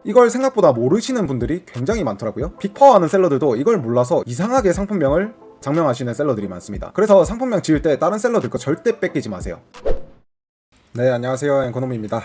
이걸 생각보다 모르시는 분들이 굉장히 많더라고요. 빅파워하는 셀러들도 이걸 몰라서 이상하게 상품명을 장명하시는 셀러들이 많습니다. 그래서 상품명 지을 때 다른 셀러들 거 절대 뺏기지 마세요. 네, 안녕하세요, 앵커놈입니다.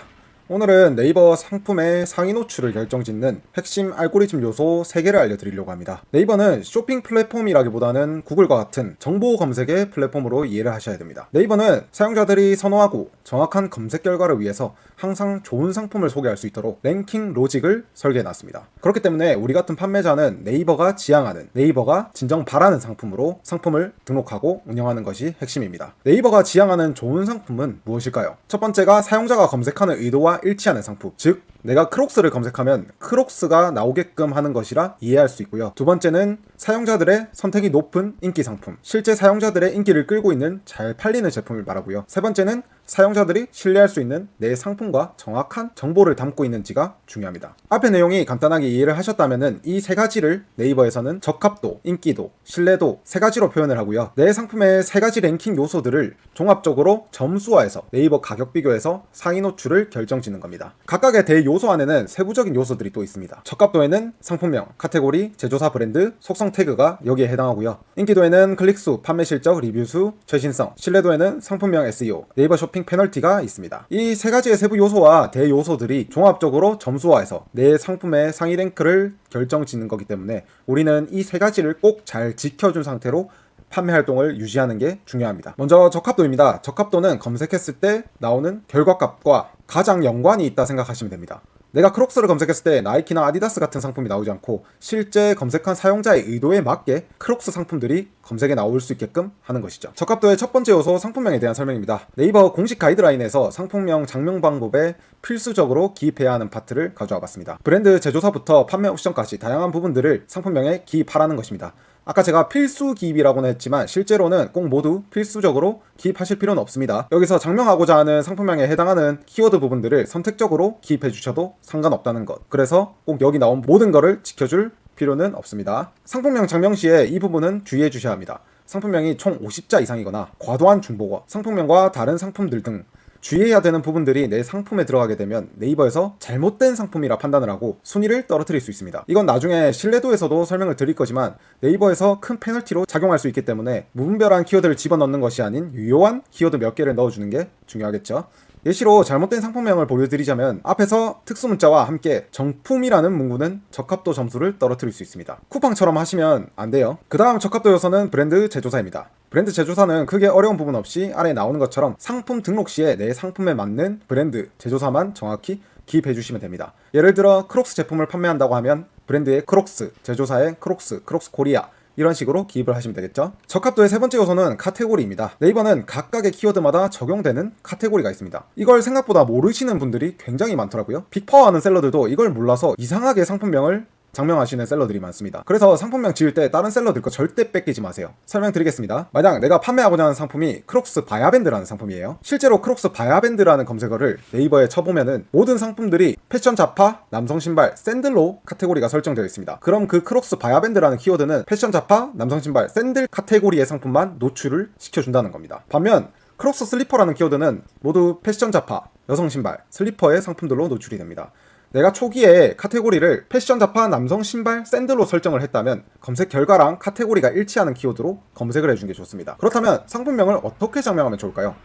오늘은 네이버 상품의 상위 노출을 결정짓는 핵심 알고리즘 요소 3개를 알려드리려고 합니다. 네이버는 쇼핑 플랫폼이라기보다는 구글과 같은 정보 검색의 플랫폼으로 이해를 하셔야 됩니다. 네이버는 사용자들이 선호하고 정확한 검색 결과를 위해서 항상 좋은 상품을 소개할 수 있도록 랭킹 로직을 설계해놨습니다. 그렇기 때문에 우리 같은 판매자는 네이버가 지향하는, 네이버가 진정 바라는 상품으로 상품을 등록하고 운영하는 것이 핵심입니다. 네이버가 지향하는 좋은 상품은 무엇일까요? 첫 번째가 사용자가 검색하는 의도와 일치하는 상품, 즉 내가 크록스를 검색하면 크록스가 나오게끔 하는 것이라 이해할 수 있고요. 두 번째는 사용자들의 선택이 높은 인기 상품, 실제 사용자들의 인기를 끌고 있는 잘 팔리는 제품을 말하고요. 세 번째는 사용자들이 신뢰할 수 있는 내 상품과 정확한 정보를 담고 있는지가 중요합니다. 앞의 내용이 간단하게 이해를 하셨다면 이 세 가지를 네이버에서는 적합도, 인기도, 신뢰도 세 가지로 표현을 하고요. 내 상품의 세 가지 랭킹 요소들을 종합적으로 점수화해서 네이버 가격 비교에서 상위 노출을 결정짓는 겁니다. 각각의 대요소 안에는 세부적인 요소들이 또 있습니다. 적합도에는 상품명, 카테고리, 제조사 브랜드, 속성 태그가 여기에 해당하고요. 인기도에는 클릭수, 판매 실적, 리뷰수, 최신성, 신뢰도에는 상품명 SEO, 네이버 쇼핑 페널티가 있습니다. 이 세 가지의 세부 요소와 대요소들이 종합적으로 점수화해서 내 상품의 상위 랭크를 결정짓는 거기 때문에 우리는 이 세 가지를 꼭 잘 지켜준 상태로 판매 활동을 유지하는 게 중요합니다. 먼저 적합도입니다. 적합도는 검색했을 때 나오는 결과값과 가장 연관이 있다 생각하시면 됩니다. 내가 크록스를 검색했을 때 나이키나 아디다스 같은 상품이 나오지 않고 실제 검색한 사용자의 의도에 맞게 크록스 상품들이 검색에 나올 수 있게끔 하는 것이죠. 적합도의 첫 번째 요소 상품명에 대한 설명입니다. 네이버 공식 가이드라인에서 상품명 장명 방법에 필수적으로 기입해야 하는 파트를 가져와 봤습니다. 브랜드 제조사부터 판매 옵션까지 다양한 부분들을 상품명에 기입하라는 것입니다. 아까 제가 필수 기입이라고는 했지만 실제로는 꼭 모두 필수적으로 기입하실 필요는 없습니다. 여기서 장명하고자 하는 상품명에 해당하는 키워드 부분들을 선택적으로 기입해 주셔도 상관없다는 것. 그래서 꼭 여기 나온 모든 거를 지켜줄 필요는 없습니다. 상품명 장명 시에 이 부분은 주의해 주셔야 합니다. 상품명이 총 50자 이상이거나 과도한 중복어, 상품명과 다른 상품들 등 주의해야 되는 부분들이 내 상품에 들어가게 되면 네이버에서 잘못된 상품이라 판단을 하고 순위를 떨어뜨릴 수 있습니다. 이건 나중에 신뢰도에서도 설명을 드릴 거지만 네이버에서 큰 페널티로 작용할 수 있기 때문에 무분별한 키워드를 집어넣는 것이 아닌 유효한 키워드 몇 개를 넣어주는 게 중요하겠죠. 예시로 잘못된 상품명을 보여드리자면 앞에서 특수문자와 함께 정품이라는 문구는 적합도 점수를 떨어뜨릴 수 있습니다. 쿠팡처럼 하시면 안 돼요. 그 다음 적합도 요소는 브랜드 제조사입니다. 브랜드 제조사는 크게 어려운 부분 없이 아래에 나오는 것처럼 상품 등록 시에 내 상품에 맞는 브랜드 제조사만 정확히 기입해 주시면 됩니다. 예를 들어 크록스 제품을 판매한다고 하면 브랜드의 크록스, 제조사의 크록스, 크록스 코리아 이런 식으로 기입을 하시면 되겠죠. 적합도의 세 번째 요소는 카테고리입니다. 네이버는 각각의 키워드마다 적용되는 카테고리가 있습니다. 이걸 생각보다 모르시는 분들이 굉장히 많더라고요. 빅파워하는 셀러들도 이걸 몰라서 이상하게 상품명을 장명하시는 셀러들이 많습니다. 그래서 상품명 지을 때 다른 셀러들 거 절대 뺏기지 마세요. 설명드리겠습니다. 만약 내가 판매하고자 하는 상품이 크록스 바야밴드라는 상품이에요. 실제로 크록스 바야밴드라는 검색어를 네이버에 쳐보면은 모든 상품들이 패션 잡화, 남성 신발, 샌들로 카테고리가 설정되어 있습니다. 그럼 그 크록스 바야밴드라는 키워드는 패션 잡화, 남성 신발, 샌들 카테고리의 상품만 노출을 시켜준다는 겁니다. 반면 크록스 슬리퍼라는 키워드는 모두 패션 잡화, 여성 신발, 슬리퍼의 상품들로 노출이 됩니다. 내가 초기에 카테고리를 패션 잡화, 남성 신발, 샌들로 설정을 했다면 검색 결과랑 카테고리가 일치하는 키워드로 검색을 해준 게 좋습니다. 그렇다면 상품명을 어떻게 장명하면 좋을까요?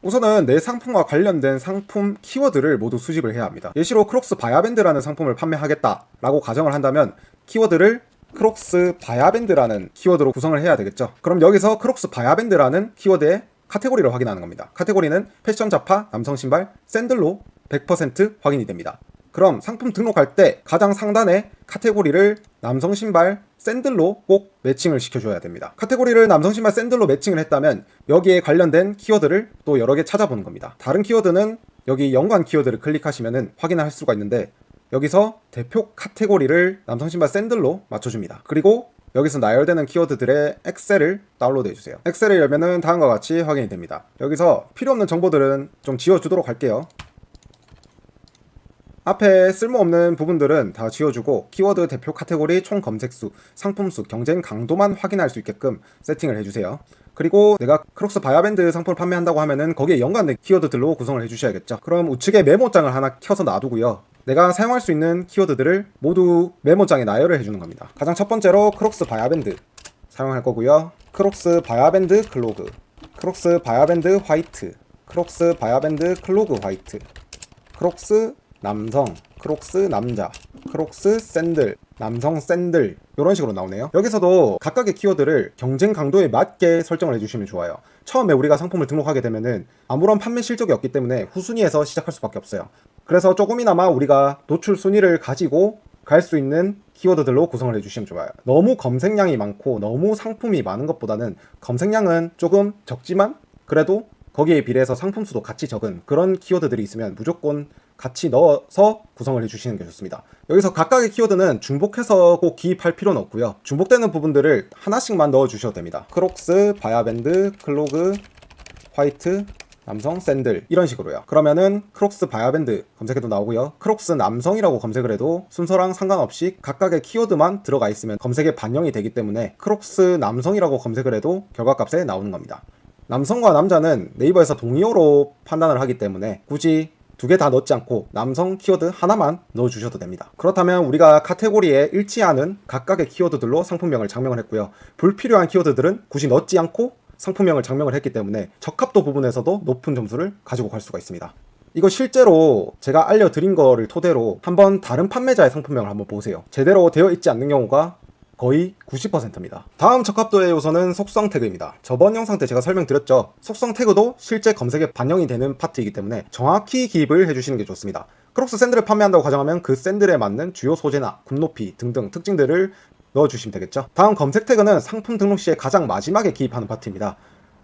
우선은 내 상품과 관련된 상품 키워드를 모두 수집을 해야 합니다. 예시로 크록스 바야밴드라는 상품을 판매하겠다라고 가정을 한다면 키워드를 크록스 바야밴드라는 키워드로 구성을 해야 되겠죠. 그럼 여기서 크록스 바야밴드라는 키워드의 카테고리를 확인하는 겁니다. 카테고리는 패션 잡화, 남성 신발, 샌들로 100% 확인이 됩니다. 그럼 상품 등록할 때 가장 상단에 카테고리를 남성 신발 샌들로 꼭 매칭을 시켜줘야 됩니다. 카테고리를 남성 신발 샌들로 매칭을 했다면 여기에 관련된 키워드를 또 여러 개 찾아보는 겁니다. 다른 키워드는 여기 연관 키워드를 클릭하시면 확인할 수가 있는데 여기서 대표 카테고리를 남성 신발 샌들로 맞춰줍니다. 그리고 여기서 나열되는 키워드들의 엑셀을 다운로드 해주세요. 엑셀을 열면은 다음과 같이 확인이 됩니다. 여기서 필요 없는 정보들은 좀 지워주도록 할게요. 앞에 쓸모없는 부분들은 다 지워주고 키워드 대표 카테고리 총 검색수, 상품수, 경쟁 강도만 확인할 수 있게끔 세팅을 해주세요. 그리고 내가 크록스 바야밴드 상품을 판매한다고 하면은 거기에 연관된 키워드들로 구성을 해주셔야겠죠. 그럼 우측에 메모장을 하나 켜서 놔두고요. 내가 사용할 수 있는 키워드들을 모두 메모장에 나열을 해주는 겁니다. 가장 첫 번째로 크록스 바야밴드 사용할 거고요. 크록스 바야밴드 클로그, 크록스 바야밴드 화이트, 크록스 바야밴드 클로그 화이트, 크록스 남성, 크록스 남자, 크록스 샌들, 남성 샌들, 이런 식으로 나오네요. 여기서도 각각의 키워드를 경쟁 강도에 맞게 설정을 해주시면 좋아요. 처음에 우리가 상품을 등록하게 되면은 아무런 판매 실적이 없기 때문에 후순위에서 시작할 수밖에 없어요. 그래서 조금이나마 우리가 노출 순위를 가지고 갈 수 있는 키워드들로 구성을 해주시면 좋아요. 너무 검색량이 많고 너무 상품이 많은 것보다는 검색량은 조금 적지만 그래도 거기에 비례해서 상품 수도 같이 적은 그런 키워드들이 있으면 무조건 같이 넣어서 구성을 해주시는 게 좋습니다. 여기서 각각의 키워드는 중복해서 꼭 기입할 필요는 없고요. 중복되는 부분들을 하나씩만 넣어주셔도 됩니다. 크록스, 바야밴드, 클로그, 화이트, 남성, 샌들 이런 식으로요. 그러면은 크록스 바야밴드 검색해도 나오고요. 크록스 남성이라고 검색을 해도 순서랑 상관없이 각각의 키워드만 들어가 있으면 검색에 반영이 되기 때문에 크록스 남성이라고 검색을 해도 결과값에 나오는 겁니다. 남성과 남자는 네이버에서 동의어로 판단을 하기 때문에 굳이 두 개 다 넣지 않고 남성 키워드 하나만 넣어주셔도 됩니다. 그렇다면 우리가 카테고리에 일치하는 각각의 키워드들로 상품명을 장명을 했고요. 불필요한 키워드들은 굳이 넣지 않고 상품명을 장명을 했기 때문에 적합도 부분에서도 높은 점수를 가지고 갈 수가 있습니다. 이거 실제로 제가 알려드린 거를 토대로 한번 다른 판매자의 상품명을 한번 보세요. 제대로 되어 있지 않는 경우가 거의 90%입니다. 다음 적합도의 요소는 속성 태그입니다. 저번 영상 때 제가 설명드렸죠. 속성 태그도 실제 검색에 반영이 되는 파트이기 때문에 정확히 기입을 해주시는 게 좋습니다. 크록스 샌들을 판매한다고 가정하면 그 샌들에 맞는 주요 소재나 굽높이 등등 특징들을 넣어주시면 되겠죠. 다음 검색 태그는 상품 등록 시에 가장 마지막에 기입하는 파트입니다.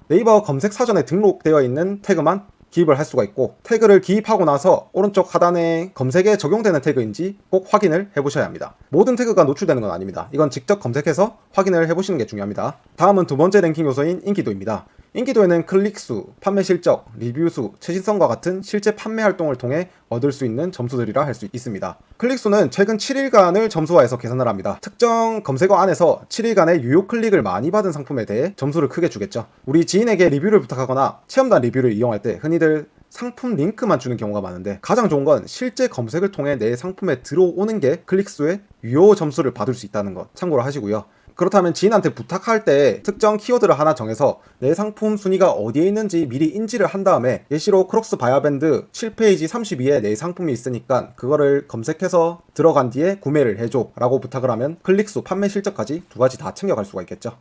네이버 검색 사전에 등록되어 있는 태그만 기입을 할 수가 있고 태그를 기입하고 나서 오른쪽 하단에 검색에 적용되는 태그인지 꼭 확인을 해보셔야 합니다. 모든 태그가 노출되는 건 아닙니다. 이건 직접 검색해서 확인을 해보시는 게 중요합니다. 다음은 두 번째 랭킹 요소인 인기도입니다. 인기도에는 클릭수, 판매 실적, 리뷰수, 최신성과 같은 실제 판매 활동을 통해 얻을 수 있는 점수들이라 할 수 있습니다. 클릭수는 최근 7일간을 점수화해서 계산을 합니다. 특정 검색어 안에서 7일간의 유효 클릭을 많이 받은 상품에 대해 점수를 크게 주겠죠. 우리 지인에게 리뷰를 부탁하거나 체험단 리뷰를 이용할 때 흔히들 상품 링크만 주는 경우가 많은데 가장 좋은 건 실제 검색을 통해 내 상품에 들어오는 게 클릭수의 유효 점수를 받을 수 있다는 것 참고로 하시고요. 그렇다면 지인한테 부탁할 때 특정 키워드를 하나 정해서 내 상품 순위가 어디에 있는지 미리 인지를 한 다음에 예시로 크록스 바야밴드 7페이지 32에 내 상품이 있으니까 그거를 검색해서 들어간 뒤에 구매를 해줘 라고 부탁을 하면 클릭수, 판매 실적까지 두 가지 다 챙겨갈 수가 있겠죠.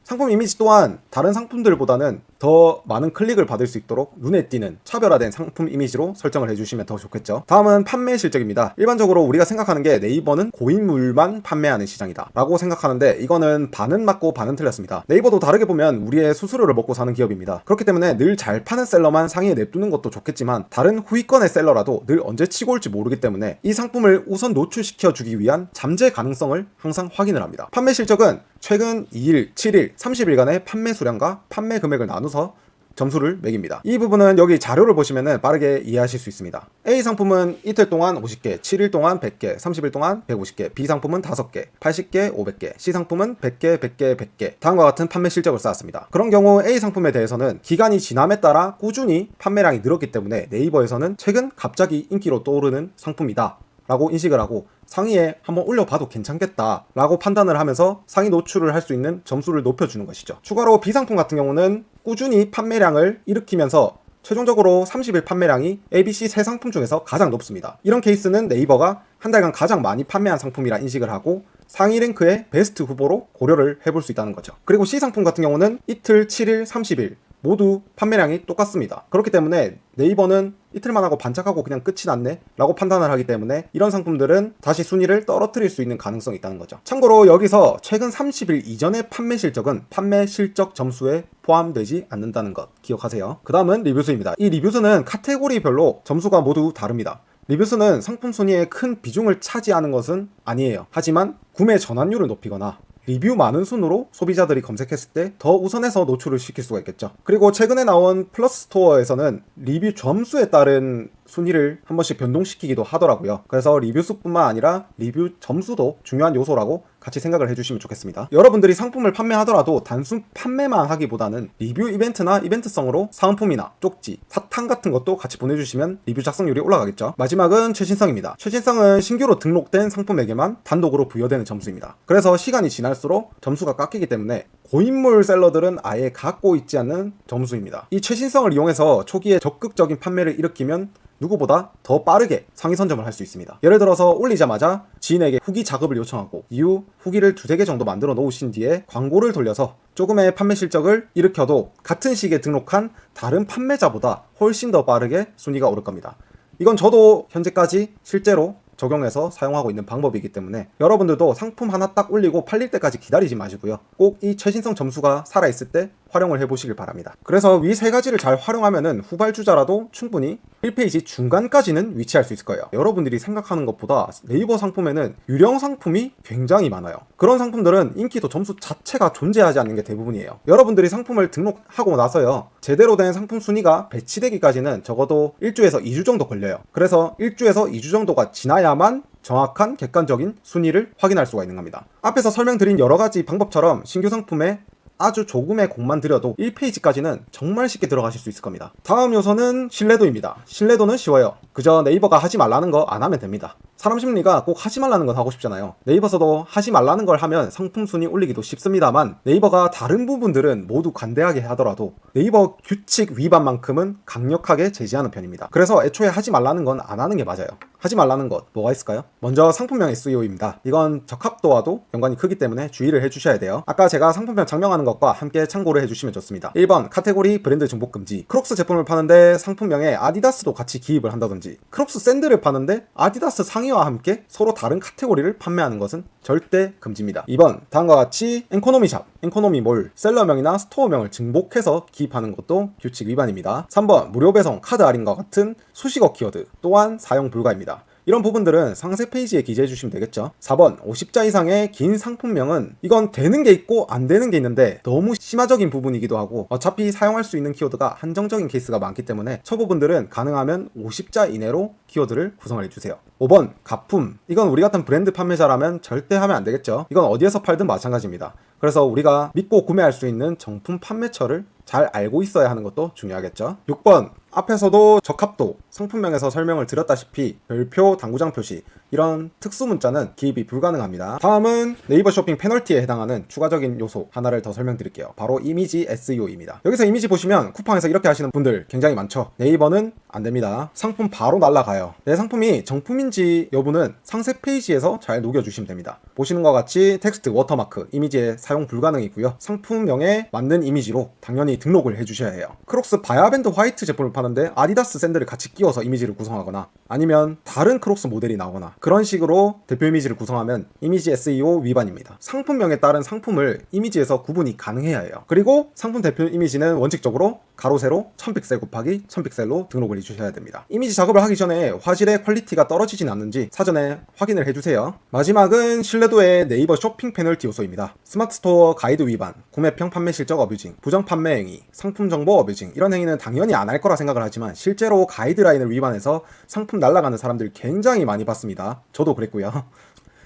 상품 이미지 또한 다른 상품들보다는 더 많은 클릭을 받을 수 있도록 눈에 띄는 차별화된 상품 이미지로 설정을 해주시면 더 좋겠죠. 다음은 판매 실적입니다. 일반적으로 우리가 생각하는 게 네이버는 고인물만 판매하는 시장이다 라고 생각하는데 이거는 반은 맞고 반은 틀렸습니다. 네이버도 다르게 보면 우리의 수수료를 먹고 사는 기업입니다. 그렇기 때문에 늘 잘 파는 셀러만 상위에 냅두는 것도 좋겠지만 다른 후위권의 셀러라도 늘 언제 치고 올지 모르기 때문에 이 상품을 우선 노출시켜 주기 위한 잠재 가능성을 항상 확인을 합니다. 판매 실적은 최근 2일, 7일, 30일간의 판매 수량과 판매 금액을 나눠서 점수를 매깁니다. 이 부분은 여기 자료를 보시면 빠르게 이해하실 수 있습니다. A 상품은 이틀 동안 50개, 7일 동안 100개, 30일 동안 150개, B 상품은 5개, 80개, 500개, C 상품은 100개, 100개, 100개 다음과 같은 판매 실적을 쌓았습니다. 그런 경우 A 상품에 대해서는 기간이 지남에 따라 꾸준히 판매량이 늘었기 때문에 네이버에서는 최근 갑자기 인기로 떠오르는 상품이다 라고 인식을 하고 상위에 한번 올려봐도 괜찮겠다 라고 판단을 하면서 상위 노출을 할 수 있는 점수를 높여주는 것이죠. 추가로 B상품 같은 경우는 꾸준히 판매량을 일으키면서 최종적으로 30일 판매량이 ABC 세 상품 중에서 가장 높습니다. 이런 케이스는 네이버가 한 달간 가장 많이 판매한 상품이라 인식을 하고 상위 랭크의 베스트 후보로 고려를 해볼 수 있다는 거죠. 그리고 C상품 같은 경우는 이틀, 7일, 30일 모두 판매량이 똑같습니다. 그렇기 때문에 네이버는 이틀만 하고 반짝하고 그냥 끝이 났네 라고 판단을 하기 때문에 이런 상품들은 다시 순위를 떨어뜨릴 수 있는 가능성이 있다는 거죠. 참고로 여기서 최근 30일 이전의 판매 실적은 판매 실적 점수에 포함되지 않는다는 것 기억하세요. 그 다음은 리뷰수입니다. 이 리뷰수는 카테고리별로 점수가 모두 다릅니다. 리뷰수는 상품 순위에 큰 비중을 차지하는 것은 아니에요. 하지만 구매 전환율을 높이거나 리뷰 많은 순으로 소비자들이 검색했을 때 더 우선해서 노출을 시킬 수가 있겠죠. 그리고 최근에 나온 플러스 스토어에서는 리뷰 점수에 따른 순위를 한 번씩 변동시키기도 하더라고요. 그래서 리뷰 수뿐만 아니라 리뷰 점수도 중요한 요소라고 같이 생각을 해주시면 좋겠습니다. 여러분들이 상품을 판매하더라도 단순 판매만 하기보다는 리뷰 이벤트나 이벤트성으로 사은품이나 쪽지, 사탕 같은 것도 같이 보내주시면 리뷰 작성률이 올라가겠죠. 마지막은 최신성입니다. 최신성은 신규로 등록된 상품에게만 단독으로 부여되는 점수입니다. 그래서 시간이 지날수록 점수가 깎이기 때문에 고인물 셀러들은 아예 갖고 있지 않는 점수입니다. 이 최신성을 이용해서 초기에 적극적인 판매를 일으키면 누구보다 더 빠르게 상위 선점을 할 수 있습니다. 예를 들어서 올리자마자 지인에게 후기 작업을 요청하고 이후 후기를 2-3개 정도 만들어 놓으신 뒤에 광고를 돌려서 조금의 판매 실적을 일으켜도 같은 시기에 등록한 다른 판매자보다 훨씬 더 빠르게 순위가 오를 겁니다. 이건 저도 현재까지 실제로 적용해서 사용하고 있는 방법이기 때문에 여러분들도 상품 하나 딱 올리고 팔릴 때까지 기다리지 마시고요. 꼭 이 최신성 점수가 살아있을 때 활용을 해보시길 바랍니다. 그래서 위 3가지를 잘 활용하면은 후발주자라도 충분히 1페이지 중간까지는 위치할 수 있을 거예요. 여러분들이 생각하는 것보다 네이버 상품에는 유령 상품이 굉장히 많아요. 그런 상품들은 인기도 점수 자체가 존재하지 않는 게 대부분이에요. 여러분들이 상품을 등록하고 나서요, 제대로 된 상품 순위가 배치되기까지는 적어도 1주에서 2주 정도 걸려요. 그래서 1주에서 2주 정도가 지나야만 정확한 객관적인 순위를 확인할 수가 있는 겁니다. 앞에서 설명드린 여러가지 방법처럼 신규 상품에 아주 조금의 공만 들여도 1페이지까지는 정말 쉽게 들어가실 수 있을 겁니다. 다음 요소는 신뢰도입니다. 신뢰도는 쉬워요. 그저 네이버가 하지 말라는 거 안 하면 됩니다. 사람 심리가 꼭 하지 말라는 건 하고 싶잖아요. 네이버에서도 하지 말라는 걸 하면 상품 순위 올리기도 쉽습니다만 네이버가 다른 부분들은 모두 관대하게 하더라도 네이버 규칙 위반만큼은 강력하게 제지하는 편입니다. 그래서 애초에 하지 말라는 건 안 하는 게 맞아요. 하지 말라는 것 뭐가 있을까요? 먼저 상품명 SEO입니다. 이건 적합도와도 연관이 크기 때문에 주의를 해주셔야 돼요. 아까 제가 상품명 장명하는 것과 함께 참고를 해주시면 좋습니다. 1번 카테고리 브랜드 중복 금지. 크록스 제품을 파는데 상품명에 아디다스도 같이 기입을 한다든지, 크록스 샌들을 파는데 아디다스 상의와 함께 서로 다른 카테고리를 판매하는 것은 절대 금지입니다. 2번 다음과 같이 엔코노미샵, 엔코노미몰, 셀러명이나 스토어명을 증복해서 기입하는 것도 규칙 위반입니다. 3번 무료 배송, 카드 할인과 같은 수식어 키워드 또한 사용 불가입니다. 이런 부분들은 상세 페이지에 기재해 주시면 되겠죠. 4번 50자 이상의 긴 상품명은 이건 되는 게 있고 안 되는 게 있는데 너무 심화적인 부분이기도 하고 어차피 사용할 수 있는 키워드가 한정적인 케이스가 많기 때문에 초보분들은 가능하면 50자 이내로 키워드를 구성을 해주세요. 5번 가품, 이건 우리 같은 브랜드 판매자라면 절대 하면 안 되겠죠. 이건 어디에서 팔든 마찬가지입니다. 그래서 우리가 믿고 구매할 수 있는 정품 판매처를 잘 알고 있어야 하는 것도 중요하겠죠. 6번 앞에서도 적합도, 상품명에서 설명을 드렸다시피 별표, 당구장 표시 이런 특수 문자는 기입이 불가능합니다. 다음은 네이버 쇼핑 페널티에 해당하는 추가적인 요소 하나를 더 설명드릴게요. 바로 이미지 SEO입니다. 여기서 이미지 보시면 쿠팡에서 이렇게 하시는 분들 굉장히 많죠. 네이버는 안 됩니다. 상품 바로 날라가요. 내 상품이 정품인지 여부는 상세 페이지에서 잘 녹여주시면 됩니다. 보시는 것 같이 텍스트, 워터마크, 이미지에 사용 불가능이고요. 상품명에 맞는 이미지로 당연히 등록을 해주셔야 해요. 크록스 바야밴드 화이트 제품을 파는데 아디다스 샌들을 같이 끼워서 이미지를 구성하거나 아니면 다른 크록스 모델이 나오거나 그런 식으로 대표 이미지를 구성하면 이미지 SEO 위반입니다. 상품명에 따른 상품을 이미지에서 구분이 가능해야 해요. 그리고 상품 대표 이미지는 원칙적으로 가로 세로 1000픽셀 곱하기 1000픽셀로 등록을 해주셔야 됩니다. 이미지 작업을 하기 전에 화질의 퀄리티가 떨어지진 않는지 사전에 확인을 해주세요. 마지막은 신뢰도의 네이버 쇼핑 페널티 요소입니다. 스마트 스토어 가이드 위반, 구매평 판매 실적 어뷰징, 부정 판매 행위, 상품 정보 어뷰징, 이런 행위는 당연히 안 할 거라 생각을 하지만 실제로 가이드라인을 위반해서 상품 날아가는 사람들 굉장히 많이 봤습니다. 저도 그랬고요.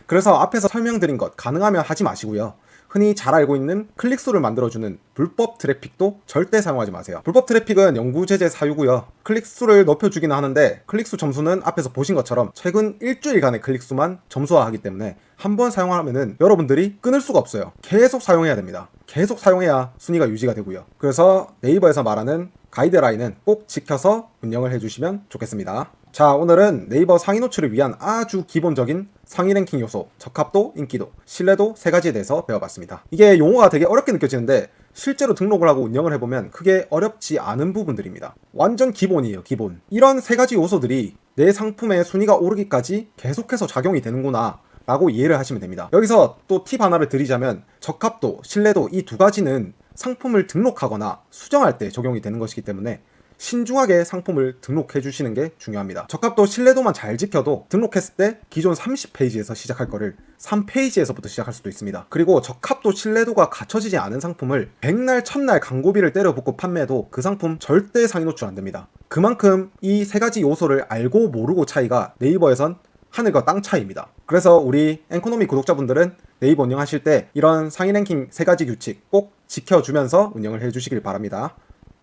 그래서 앞에서 설명드린 것 가능하면 하지 마시고요. 흔히 잘 알고 있는 클릭수를 만들어주는 불법 트래픽도 절대 사용하지 마세요. 불법 트래픽은 영구 제재 사유고요. 클릭수를 높여주기는 하는데 클릭수 점수는 앞에서 보신 것처럼 최근 일주일간의 클릭수만 점수화하기 때문에 한번 사용하면은 여러분들이 끊을 수가 없어요. 계속 사용해야 됩니다. 계속 사용해야 순위가 유지가 되고요. 그래서 네이버에서 말하는 가이드라인은 꼭 지켜서 운영을 해주시면 좋겠습니다. 자, 오늘은 네이버 상위 노출을 위한 아주 기본적인 상위 랭킹 요소, 적합도, 인기도, 신뢰도 3가지에 대해서 배워봤습니다. 이게 용어가 되게 어렵게 느껴지는데 실제로 등록을 하고 운영을 해보면 크게 어렵지 않은 부분들입니다. 완전 기본이에요, 기본. 이런 3가지 요소들이 내 상품의 순위가 오르기까지 계속해서 작용이 되는구나 라고 이해를 하시면 됩니다. 여기서 또 팁 하나를 드리자면 적합도, 신뢰도 이 2가지는 상품을 등록하거나 수정할 때 적용이 되는 것이기 때문에 신중하게 상품을 등록해 주시는 게 중요합니다. 적합도 신뢰도만 잘 지켜도 등록했을 때 기존 30페이지에서 시작할 거를 3페이지에서부터 시작할 수도 있습니다. 그리고 적합도 신뢰도가 갖춰지지 않은 상품을 백날 첫날 광고비를 때려붓고 판매해도 그 상품 절대 상위 노출 안 됩니다. 그만큼 이 세 가지 요소를 알고 모르고 차이가 네이버에선 하늘과 땅 차이입니다. 그래서 우리 앵코노미 구독자분들은 네이버 운영하실 때 이런 상위 랭킹 세 가지 규칙 꼭 지켜주면서 운영을 해주시길 바랍니다.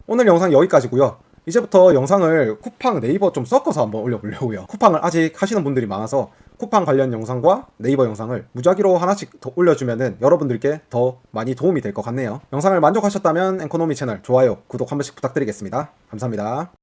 오늘 영상 여기까지고요. 이제부터 영상을 쿠팡 네이버 좀 섞어서 한번 올려보려고요. 쿠팡을 아직 하시는 분들이 많아서 쿠팡 관련 영상과 네이버 영상을 무작위로 하나씩 더 올려주면은 여러분들께 더 많이 도움이 될 것 같네요. 영상을 만족하셨다면 앵코노미 채널 좋아요, 구독 한 번씩 부탁드리겠습니다. 감사합니다.